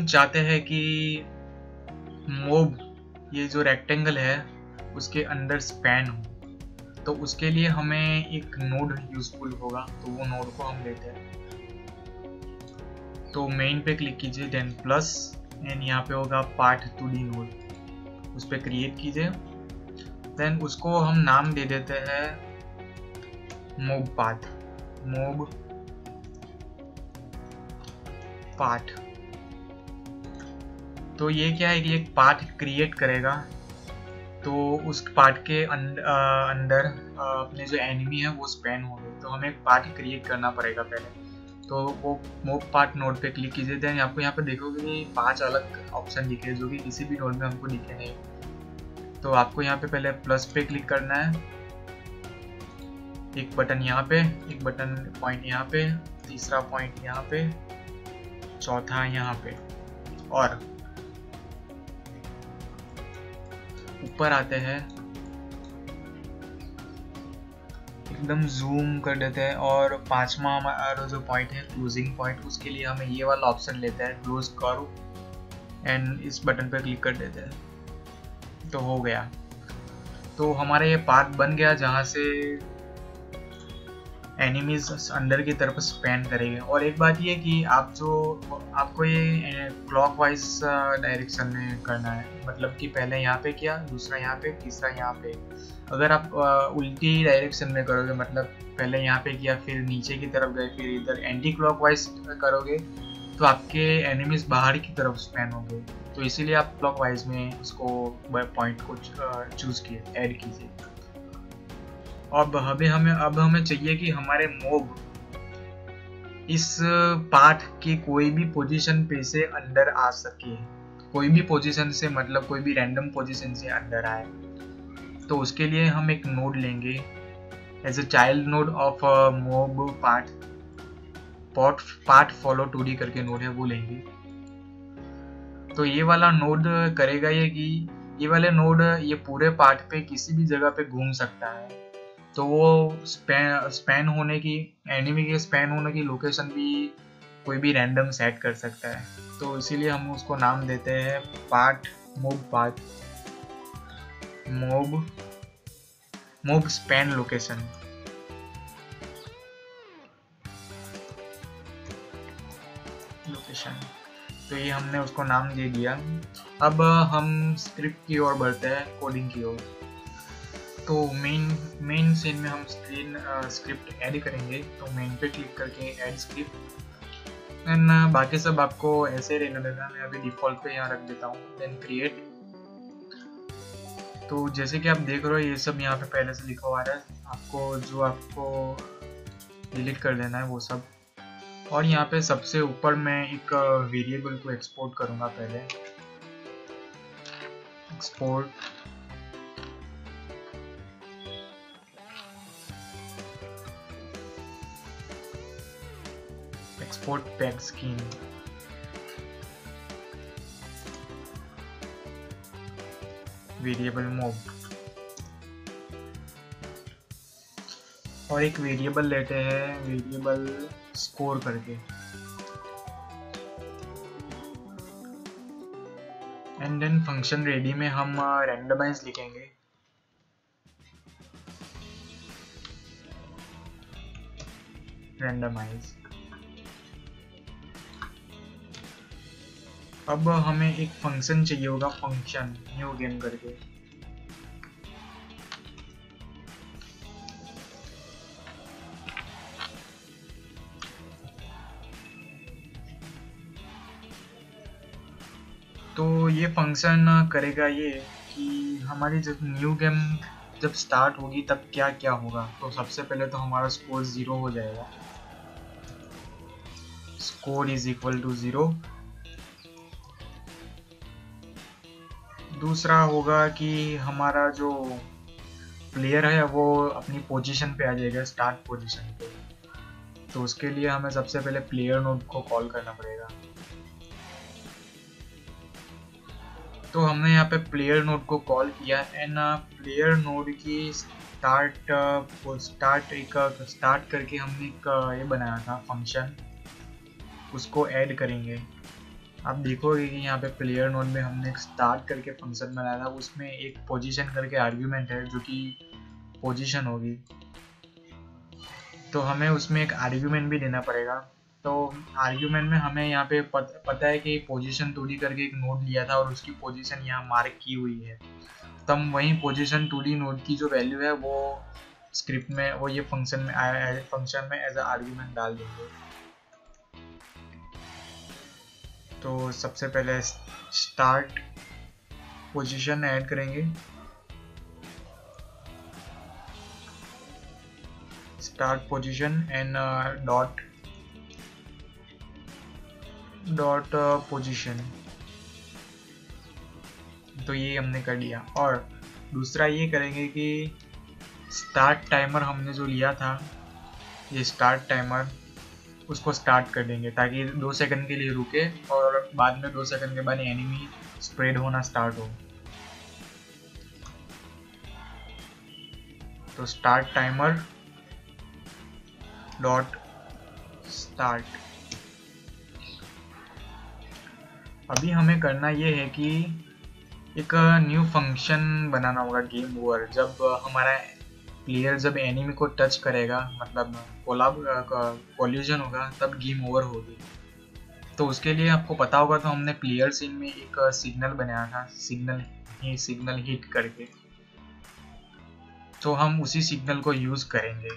हम चाहते हैं कि मोब ये जो रेक्टेंगल है उसके अंदर स्पैन हो, तो उसके लिए हमें एक नोड यूजफुल होगा, तो वो नोड को हम लेते हैं। तो मेन पे क्लिक कीजिए, देन प्लस, एंड यहाँ पे होगा पार्ट 2D नोड, उस पर क्रिएट कीजिए। देन उसको हम नाम दे देते हैं मोब पाथ, मोब पार्ट। तो ये क्या है कि एक पार्ट क्रिएट करेगा, तो उस पार्ट के अंदर अपने जो एनिमी है वो स्पैन हो गए, तो हमें एक पार्ट क्रिएट करना पड़ेगा पहले। तो वो मोब पार्ट नोड पे क्लिक कीजिए। देन आपको यहाँ पे देखोगे कि 5 अलग ऑप्शन दिखे जो कि किसी भी नोड में हमको दिखे नहीं। तो आपको यहाँ पे पहले प्लस पे क्लिक करना है, एक बटन यहाँ पे, एक बटन पॉइंट यहाँ पे, तीसरा पॉइंट यहाँ पे, चौथा यहाँ पे, और ऊपर आते हैं, एकदम जूम कर देते हैं, और 5वां हमारा जो पॉइंट है क्लोजिंग पॉइंट, उसके लिए हमें ये वाला ऑप्शन लेते हैं क्लोज करो, एंड इस बटन पर क्लिक कर देते हैं। तो हो गया, तो हमारा ये पाथ बन गया जहाँ से एनिमीज अंदर की तरफ स्पैन करेंगे। और एक बात ये कि आपको ये क्लॉकवाइज डायरेक्शन में करना है, मतलब कि पहले यहाँ पे किया, दूसरा यहाँ पे, तीसरा यहाँ पे। अगर आप उल्टी डायरेक्शन में करोगे, मतलब पहले यहाँ पे किया फिर नीचे की तरफ गए फिर इधर एंटी क्लॉकवाइज करोगे, तो आपके एनिमीज बाहर की तरफ स्पैन होंगे। तो इसीलिए आप क्लॉकवाइज में उसको पॉइंट को चूज किए, ऐड कीजिए। अब हमें चाहिए कि हमारे मोब इस पाथ की कोई भी पोजीशन पे से अंदर आ सके, कोई भी पोजीशन से, मतलब कोई भी रैंडम पोजीशन से अंदर आए। तो उसके लिए हम एक नोड लेंगे as a child node of mob path follow 2D करके नोड है, वो लेंगे। तो ये वाला नोड करेगा ये कि ये वाले नोड ये पूरे पार्ट पे किसी भी जगह पे घूम सकता है, तो वो स्पैन होने की, एनिमी के स्पैन होने की लोकेशन भी कोई भी रैंडम सेट कर सकता है। तो इसीलिए हम उसको नाम देते हैं मोब स्पैन लोकेशन। तो ये हमने उसको नाम दे दिया। अब हम स्क्रिप्ट की ओर बढ़ते हैं, कोडिंग की ओर। तो मेन सीन में हम स्क्रिप्ट ऐड करेंगे, तो मेन पे क्लिक करके ऐड स्क्रिप्ट, एंड बाकी सब आपको ऐसे रहने देना। मैं अभी डिफॉल्ट पे यहाँ रख देता हूँ, देन क्रिएट। तो जैसे कि आप देख रहे हो ये सब यहाँ पे पहले से लिखा हुआ है, आपको डिलीट कर देना है वो सब। और यहाँ पे सबसे ऊपर मैं एक वेरिएबल को एक्सपोर्ट करूँगा, पहले export pack scheme, variable mob, और एक वेरिएबल लेते हैं वेरिएबल स्कोर करके, एंड देन फंक्शन रेडी में हम रैंडमाइज लिखेंगे। अब हमें एक फंक्शन चाहिए होगा, फंक्शन न्यू गेम करके। तो ये फंक्शन करेगा ये कि हमारी जब न्यू गेम जब स्टार्ट होगी तब क्या क्या होगा। तो सबसे पहले तो हमारा स्कोर 0 हो जाएगा, स्कोर इज इक्वल टू 0। दूसरा होगा कि हमारा जो प्लेयर है वो अपनी पोजीशन पे आ जाएगा, स्टार्ट पोजीशन पे। तो उसके लिए हमें सबसे पहले प्लेयर नोड को कॉल करना पड़ेगा। तो हमने यहाँ पे प्लेयर नोड को कॉल किया, एंड प्लेयर नोड की स्टार्ट करके हमने एक ये बनाया था फंक्शन, उसको ऐड करेंगे। आप देखोगे कि यहाँ पे प्लेयर नोड में हमने एक स्टार्ट करके फंक्शन बनाया था, उसमें एक पोजीशन करके आर्ग्यूमेंट है जो कि पोजीशन होगी, तो हमें उसमें एक आर्ग्यूमेंट भी देना पड़ेगा। तो आर्ग्यूमेंट में हमें यहाँ पे पता है कि पोजीशन 2D करके एक नोड लिया था और उसकी पोजीशन यहाँ मार्क की हुई है, तो हम वहीं पोजीशन 2D नोड की जो वैल्यू है वो स्क्रिप्ट में, वो ये फंक्शन में एज अ आर्ग्यूमेंट डाल देंगे। तो सबसे पहले स्टार्ट पोजीशन ऐड करेंगे, start position and dot position, तो ये हमने कर दिया। और दूसरा ये करेंगे कि स्टार्ट टाइमर हमने जो लिया था, ये स्टार्ट टाइमर, उसको स्टार्ट कर देंगे ताकि 2 सेकंड के लिए रुके और बाद में 2 सेकंड के बाद एनिमी स्प्रेड होना स्टार्ट हो। तो स्टार्ट टाइमर डॉट स्टार्ट। अभी हमें करना ये है कि एक न्यू फंक्शन बनाना होगा गेम ओवर। जब हमारा प्लेयर जब एनिमी को टच करेगा, मतलब कोलिजन होगा, तब गेम ओवर होगी। तो उसके लिए आपको पता होगा, तो हमने प्लेयर सीन में एक सिग्नल बनाया था, सिग्नल हिट करके, तो हम उसी सिग्नल को यूज करेंगे।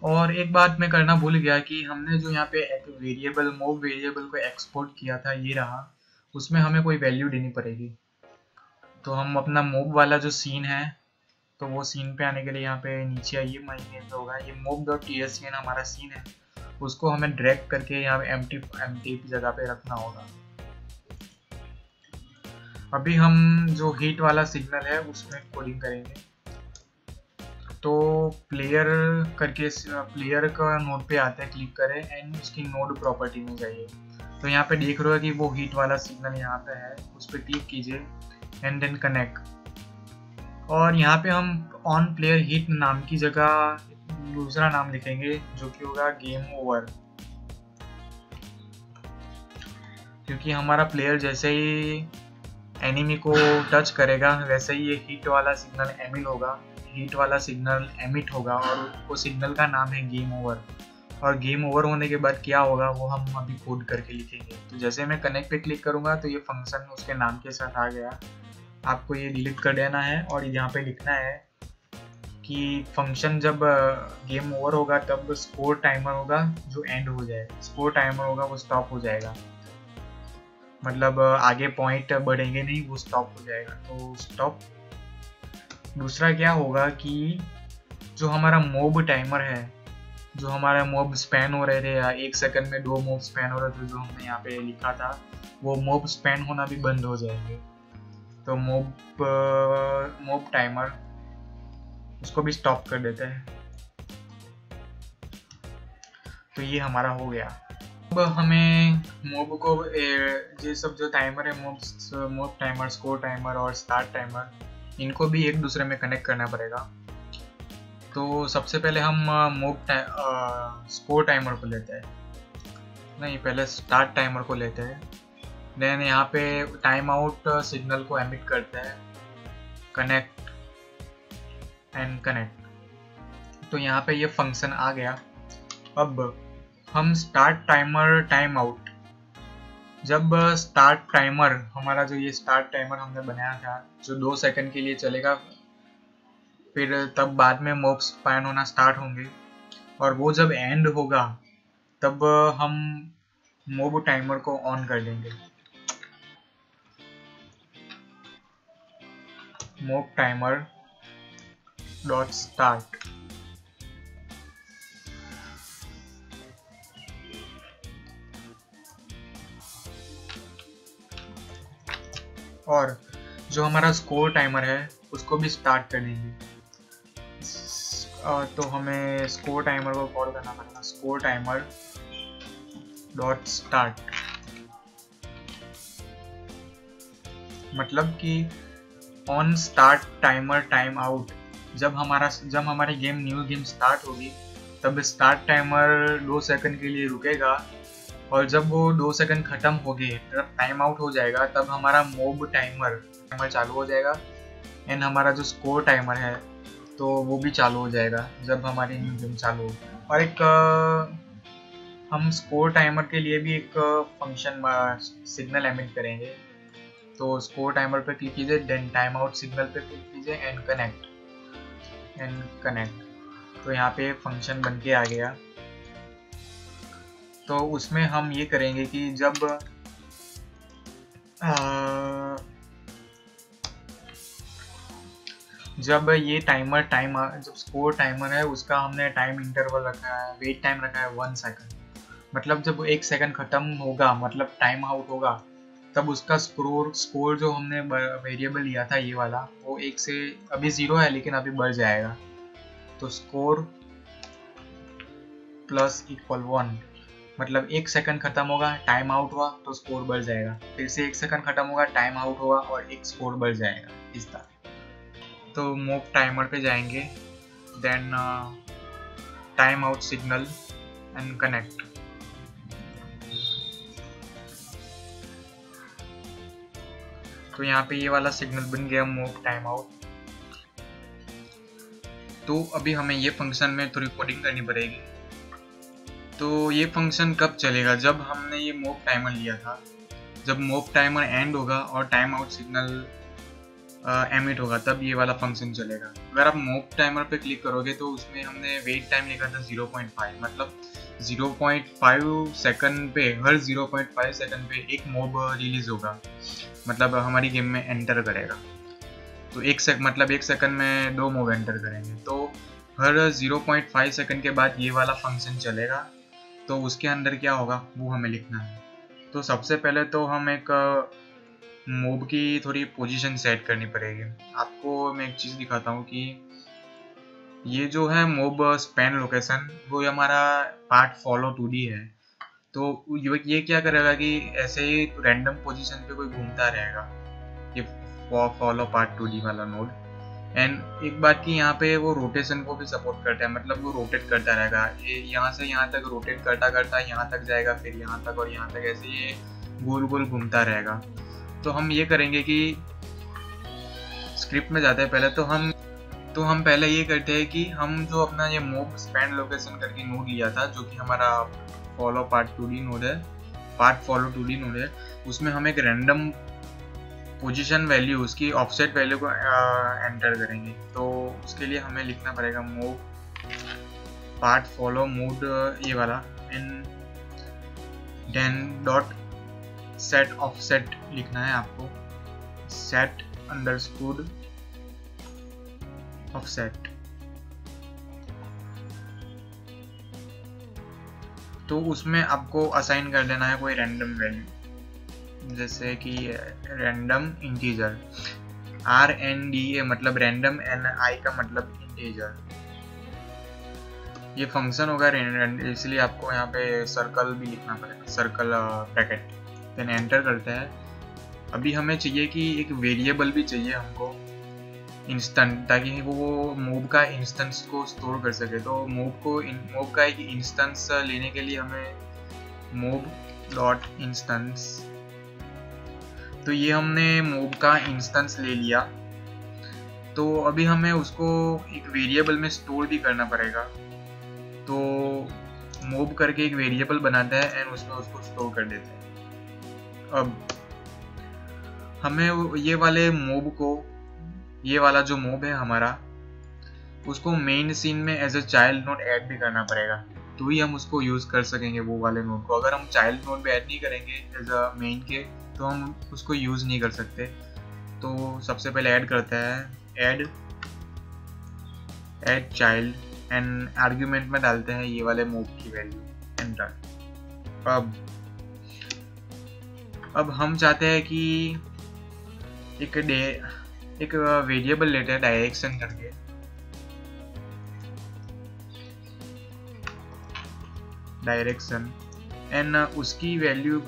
और एक बात मैं करना भूल गया कि हमने जो यहाँ पे एक वेरिएबल मोब वेरिएबल को एक्सपोर्ट किया था, ये रहा, उसमें हमें कोई वैल्यू देनी पड़ेगी। तो हम अपना मोब वाला जो सीन है, तो वो सीन पे आने के लिए यहाँ पे नीचे आइए, महीने पे होगा ये mob.tscn हमारा सीन है, उसको हमें ड्रैग करके यहाँ पे एम्प्टी जगह पे रखना होगा। अभी हम जो हीट वाला सिग्नल है उसमें कोडिंग करेंगे। तो प्लेयर करके प्लेयर का नोड पे आते हैं, क्लिक करें एंड उसकी नोड प्रॉपर्टी में जाइए। तो यहाँ पे देख रहे हो कि वो हीट वाला सिग्नल यहाँ पे है, उस पर क्लिक कीजिए एंड देन कनेक्ट। और यहाँ पे हम ऑन प्लेयर हीट नाम की जगह दूसरा नाम लिखेंगे जो कि होगा गेम ओवर, क्योंकि हमारा प्लेयर जैसे ही एनिमी को टच करेगा वैसे ही ये हीट वाला सिग्नल एमिट होगा और वो सिग्नल का नाम है गेम ओवर। और गेम ओवर होने के बाद क्या होगा वो हम अभी कोड करके लिखेंगे। तो जैसे मैं कनेक्ट पे क्लिक करूंगा तो ये फंक्शन उसके नाम के साथ आ गया। आपको ये डिलीट कर देना है और यहाँ पे लिखना है कि फंक्शन जब गेम ओवर होगा तब स्कोर टाइमर होगा जो एंड हो जाए, स्कोर टाइमर होगा वो स्टॉप हो जाएगा, मतलब आगे पॉइंट बढ़ेंगे नहीं, वो स्टॉप हो जाएगा। तो स्टॉप। दूसरा क्या होगा कि जो हमारा मोब टाइमर है, जो हमारा मोब स्पैन हो रहे थे, या 1 सेकंड में 2 मोब स्पैन हो रहे थे जो हमने यहाँ पे लिखा था, वो मोब स्पैन होना भी बंद हो जाएंगे। तो मोब टाइमर उसको भी स्टॉप कर देते हैं। तो ये हमारा हो गया। अब हमें मोब को ये सब जो टाइमर है, मोब टाइमर, स्कोर टाइमर और स्टार्ट टाइमर, इनको भी एक दूसरे में कनेक्ट करना पड़ेगा। तो सबसे पहले हम स्कोर टाइमर को लेते हैं, नहीं पहले स्टार्ट टाइमर को लेते हैं, देन यहाँ पे टाइम आउट सिग्नल को एमिट करते हैं, कनेक्ट एंड कनेक्ट। तो यहाँ पे ये फंक्शन आ गया। अब हम स्टार्ट टाइमर टाइम आउट, जब स्टार्ट टाइमर हमारा जो ये स्टार्ट टाइमर हमने बनाया था जो 2 सेकंड के लिए चलेगा, फिर तब बाद में मोब स्पैन होना स्टार्ट होंगे और वो जब एंड होगा तब हम मोब टाइमर को ऑन कर देंगे। Mob timer dot start. और जो हमारा स्कोर टाइमर है उसको भी स्टार्ट कर देंगे। तो हमें स्कोर टाइमर को कॉल करना पड़ेगा, स्कोर टाइमर डॉट स्टार्ट, मतलब कि on start timer time out. जब हमारी न्यू गेम स्टार्ट होगी तब स्टार्ट टाइमर 2 सेकंड के लिए रुकेगा और जब वो 2 सेकंड ख़त्म हो गए, जब टाइम आउट हो जाएगा, तब हमारा मोब टाइमर चालू हो जाएगा एंड हमारा जो स्कोर टाइमर है तो वो भी चालू हो जाएगा जब हमारी न्यू गेम चालू हो। और एक हम स्कोर टाइमर के लिए भी एक फंक्शन सिग्नल एमिट करेंगे। तो स्कोर टाइमर पे क्लिक कीजिए, देन टाइम आउट सिग्नल पे क्लिक कीजिए एंड कनेक्ट। तो यहाँ पे फंक्शन बन के आ गया। तो उसमें हम ये करेंगे कि जब ये जब स्कोर टाइमर है उसका हमने टाइम इंटरवल रखा है, वेट टाइम रखा है 1 सेकंड। मतलब जब 1 सेकंड खत्म होगा, मतलब टाइम आउट होगा, तब उसका स्कोर जो हमने वेरिएबल लिया था ये वाला, वो 1 से अभी 0 है लेकिन अभी बढ़ जाएगा। तो स्कोर प्लस इक्वल 1, मतलब 1 सेकंड खत्म होगा, टाइम आउट हुआ तो स्कोर बढ़ जाएगा, फिर से 1 सेकंड खत्म होगा, टाइम आउट होगा और एक स्कोर बढ़ जाएगा, इस तरह। तो मूव टाइमर पे जाएंगे, then time out signal and connect. तो यहाँ पे ये वाला सिग्नल बन गया मूव टाइम आउट। तो अभी हमें ये फंक्शन में थोड़ी कोडिंग करनी पड़ेगी। तो ये फंक्शन कब चलेगा? जब हमने ये मूव टाइमर लिया था, जब मूव टाइमर एंड होगा और टाइम आउट सिग्नल एमिट होगा, तब ये वाला फंक्शन चलेगा। अगर आप मूव टाइमर पे क्लिक करोगे तो उसमें हमने वेट टाइम लिखा था 0.5, मतलब 0.5 सेकंड पे, हर 0.5 सेकंड पे एक मूव रिलीज होगा, मतलब हमारी गेम में एंटर करेगा। तो एक सेकंड में 2 मूव एंटर करेंगे। तो हर 0.5 सेकंड के बाद ये वाला फंक्शन चलेगा। तो उसके अंदर क्या होगा वो हमें लिखना है। तो सबसे पहले तो हम एक मूव की थोड़ी पोजीशन सेट करनी पड़ेगी। आपको मैं एक चीज़ दिखाता हूँ कि ये जो है मूव स्पैन लोकेशन, वो हमारा पार्ट फॉलो 2D है। तो ये क्या करेगा कि ऐसे ही रैंडम पोजीशन पे कोई घूमता रहेगा, ये फॉलो पार्ट 2D वाला नोड। एंड एक बात की यहाँ पे वो रोटेशन को भी सपोर्ट करता है, मतलब वो रोटेट करता रहेगा, ये यहाँ से यहाँ तक रोटेट करता करता यहाँ तक जाएगा, फिर यहाँ तक और यहाँ तक, ऐसे ये गोल गोल घूमता रहेगा। तो हम ये करेंगे कि स्क्रिप्ट में जाते हैं पहले, तो हम पहले ये करते हैं कि हम जो अपना ये मूव स्पैन लोकेशन करके नोड लिया था, जो कि हमारा फॉलो पार्ट 2D नोड है, उसमें हम एक रैंडम पोजीशन वैल्यू, उसकी ऑफसेट वैल्यू को एंटर करेंगे। तो उसके लिए हमें लिखना पड़ेगा मूव पार्ट फॉलो मोड, ये वाला, and then dot set offset लिखना है आपको, सेट अंडरस्कोर ऑफसेट। तो उसमें आपको असाइन कर देना है कोई रैंडम वैल्यू, जैसे कि रैंडम इंटीजर, RNDA मतलब रैंडम, NI का मतलब इंटीजर। ये फंक्शन होगा, इसलिए आपको यहाँ पे सर्कल भी लिखना पड़ेगा, सर्कल ब्रैकेट। देन एंटर करते हैं। अभी हमें चाहिए कि एक वेरिएबल भी चाहिए हमको इंस्टेंट, ताकि वो मूव का इंस्टेंस को स्टोर कर सके। तो मूव का एक इंस्टेंस लेने के लिए हमें मूव डॉट इंस्टेंस, तो ये हमने मूव का इंस्टेंस ले लिया। तो अभी हमें उसको एक वेरिएबल में स्टोर भी करना पड़ेगा। तो मूव करके एक वेरिएबल बनाते हैं एंड उसमें उसको स्टोर कर देते हैं। अब हमें ये वाला जो मूव है हमारा, उसको मेन सीन में as a child node add भी करना पड़ेगा, तो ही हम उसको यूज कर सकेंगे वो वाले नोड को। अगर हम चाइल्ड नोड में ऐड नहीं करेंगे एज अ मेन के, तो हम उसको यूज नहीं कर सकते। तो सबसे पहले ऐड करते हैं ऐड चाइल्ड, एंड आर्ग्यूमेंट में डालते हैं ये वाले मूव की वैल्यू, एंटर। अब हम चाहते हैं कि एक वेरिएबल लेते हैं डायरेक्शन करके, डायरेक्शन, एंड उसकी वैल्यू,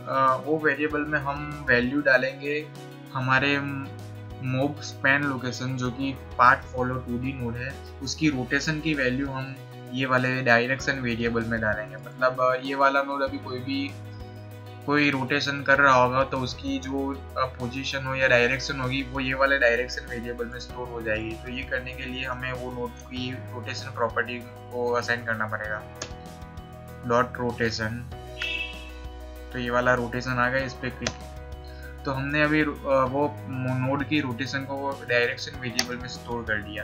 वो वेरिएबल में हम वैल्यू डालेंगे हमारे मूव स्पैन लोकेशन, जो कि पार्ट फॉलो 2D नोड है, उसकी रोटेशन की वैल्यू हम ये वाले डायरेक्शन वेरिएबल में डालेंगे। मतलब ये वाला नोड अभी कोई भी कोई रोटेशन कर रहा होगा तो उसकी जो पोजीशन हो या डायरेक्शन होगी वो ये वाले डायरेक्शन वेरिएबल में स्टोर हो जाएगी। तो ये करने के लिए हमें वो नोड की रोटेशन प्रॉपर्टी को असाइन करना पड़ेगा, डॉट रोटेशन। तो ये वाला रोटेशन आ गया, इस पर क्लिक। तो हमने अभी वो नोड की रोटेशन को डायरेक्शन वेरिएबल में स्टोर कर दिया।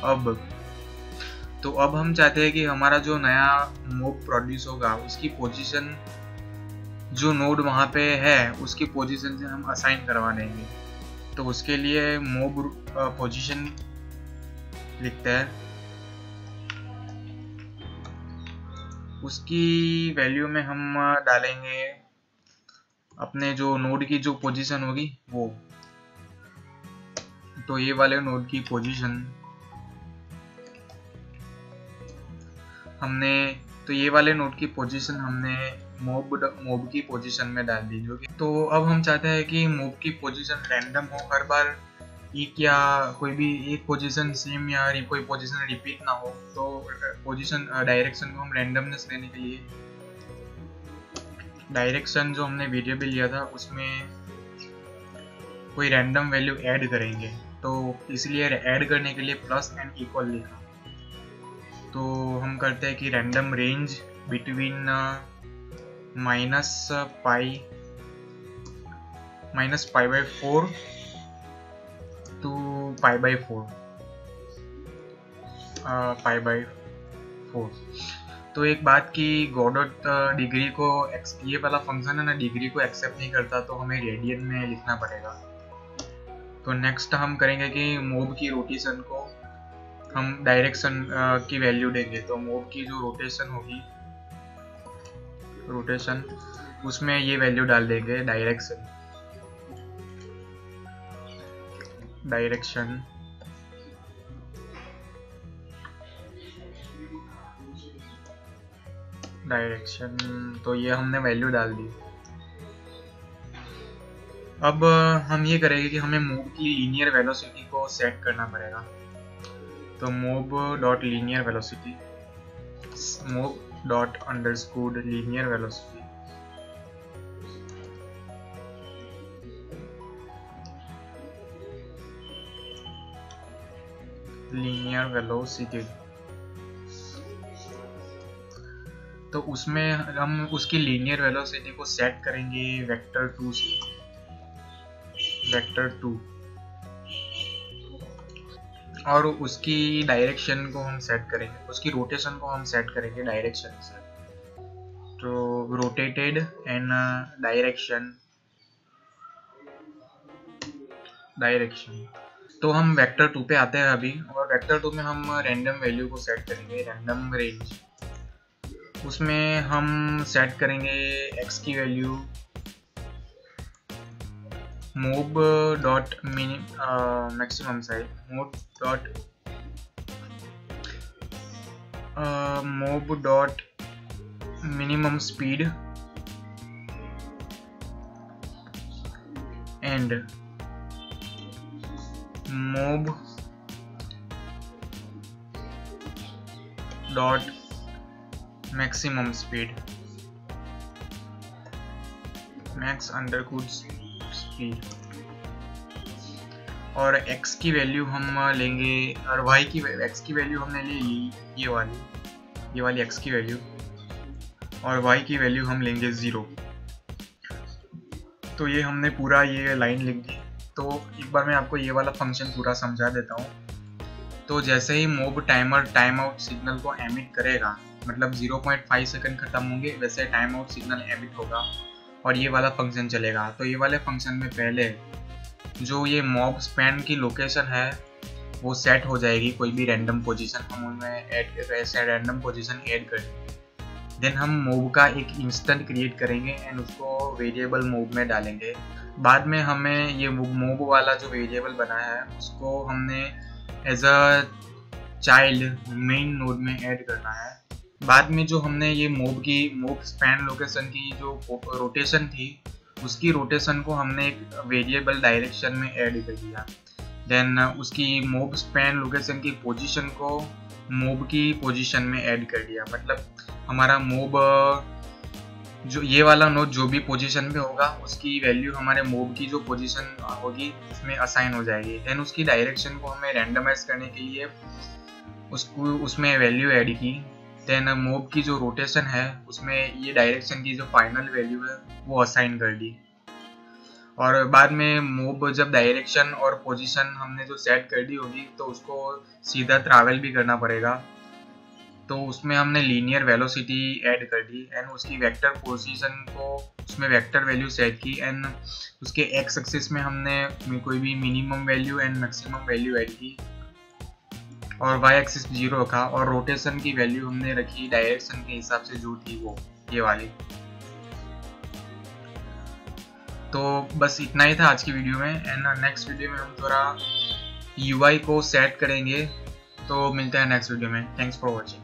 अब हम चाहते हैं कि हमारा जो नया मूव प्रोड्यूस होगा उसकी पोजीशन जो नोड वहाँ पे है उसकी पोजीशन से हम असाइन करवा देंगे। तो उसके लिए मूव पोजीशन लिखते हैं, उसकी वैल्यू में हम डालेंगे अपने जो नोड की जो पोजीशन होगी वो। तो ये वाले नोड की पोजीशन ये वाले नोड की पोजीशन हमने मूव की पोजीशन में डाल दी जो कि। तो अब हम चाहते हैं कि मूव की पोजीशन रैंडम हो हर बार, ये क्या कोई भी एक पोजीशन सेम या कोई पोजीशन रिपीट ना हो। तो पोजीशन डायरेक्शन को हम रैंडमनेस देने के लिए डायरेक्शन जो हमने वेरिएबल लिया था उसमें कोई रैंडम वैल्यू ऐड करेंगे। तो इसलिए ऐड करने के लिए प्लस एंड इक्वल लिखा। तो हम करते हैं कि रैंडम रेंज बिटवीन -π/4 to π/4 π/4। तो एक बात की गॉडॉट डिग्री को ये वाला फंक्शन है ना, डिग्री को एक्सेप्ट नहीं करता, तो हमें रेडियन में लिखना पड़ेगा। तो नेक्स्ट हम करेंगे कि मूव की रोटेशन को हम डायरेक्शन की वैल्यू देंगे। तो मूव की जो रोटेशन होगी, रोटेशन उसमें ये वैल्यू डाल देंगे, डायरेक्शन तो ये हमने वैल्यू डाल दी। अब हम ये करेंगे कि हमें मूव की लीनियर वेलोसिटी को सेट करना पड़ेगा। तो move dot linear velocity, move dot underscore linear velocity, तो उसमें हम उसकी लीनियर वेलोसिटी को सेट करेंगे वेक्टर 2 से, वेक्टर 2। और उसकी डायरेक्शन को हम सेट करेंगे, उसकी रोटेशन को हम सेट करेंगे डायरेक्शन से। तो रोटेटेड एंड डायरेक्शन। तो हम वेक्टर 2 पे आते हैं अभी, और वेक्टर 2 में हम रैंडम वैल्यू को सेट करेंगे, रैंडम रेंज। उसमें हम सेट करेंगे x की value move dot maximum size, move dot minimum speed and move dot maximum speed, max underscore speed. और x की वैल्यू हम लेंगे, और y की x की वैल्यू हमने ले ली ये वाली x की वैल्यू, और y की वैल्यू हम लेंगे 0। तो ये हमने पूरा ये लाइन लिख दी। तो एक बार मैं आपको ये वाला फंक्शन पूरा समझा देता हूँ। तो जैसे ही move timer time out signal को एमिट करेगा, मतलब 0.5 सेकंड खत्म होंगे, वैसे टाइम आउट सिग्नल एमिट होगा और ये वाला फंक्शन चलेगा। तो ये वाले फंक्शन में पहले जो ये मॉब स्पैन की लोकेशन है वो सेट हो जाएगी, कोई भी रैंडम पोजीशन हम उनमें रैंडम पोजीशन ऐड कर देंगे। देन हम मूव का एक इंस्टेंट क्रिएट करेंगे एंड उसको वेरिएबल मूव में डालेंगे। बाद में हमें ये मूव वाला जो वेरिएबल बनाया है उसको हमने as a child main node में ऐड करना है। बाद में जो हमने ये मूव स्पैन लोकेशन की जो रोटेशन थी उसकी रोटेशन को हमने एक वेरिएबल डायरेक्शन में ऐड कर दिया। देन उसकी मूव स्पैन लोकेशन की पोजीशन को मूव की पोजीशन में ऐड कर दिया। मतलब हमारा मूव जो ये वाला नोड जो भी पोजीशन पे होगा उसकी वैल्यू हमारे मूव की जो पोजीशन होगी उसमें असाइन हो जाएगी। देन उसकी डायरेक्शन को हमें रैंडमाइज करने के लिए उसको उसमें वैल्यू ऐड की। देन मूव की जो रोटेशन है उसमें ये डायरेक्शन की जो फाइनल वैल्यू है वो असाइन कर दी। और बाद में मूव जब डायरेक्शन और पोजीशन हमने जो सेट कर दी होगी तो उसको सीधा ट्रैवल भी करना पड़ेगा, तो उसमें हमने लीनियर वेलोसिटी ऐड कर दी एंड उसकी वेक्टर पोजीशन को उसमें वेक्टर वैल्यू सेट की एंड उसके एक्स एक्सिस में हमने कोई भी minimum value and maximum value add की और वाई एक्सिस 0 रखा और रोटेशन की वैल्यू हमने रखी डायरेक्शन के हिसाब से जो थी वो ये वाली। तो बस इतना ही था आज की वीडियो में एंड नेक्स्ट वीडियो में हम थोड़ा UI को सेट करेंगे। तो मिलते हैं नेक्स्ट वीडियो में। Thanks for watching.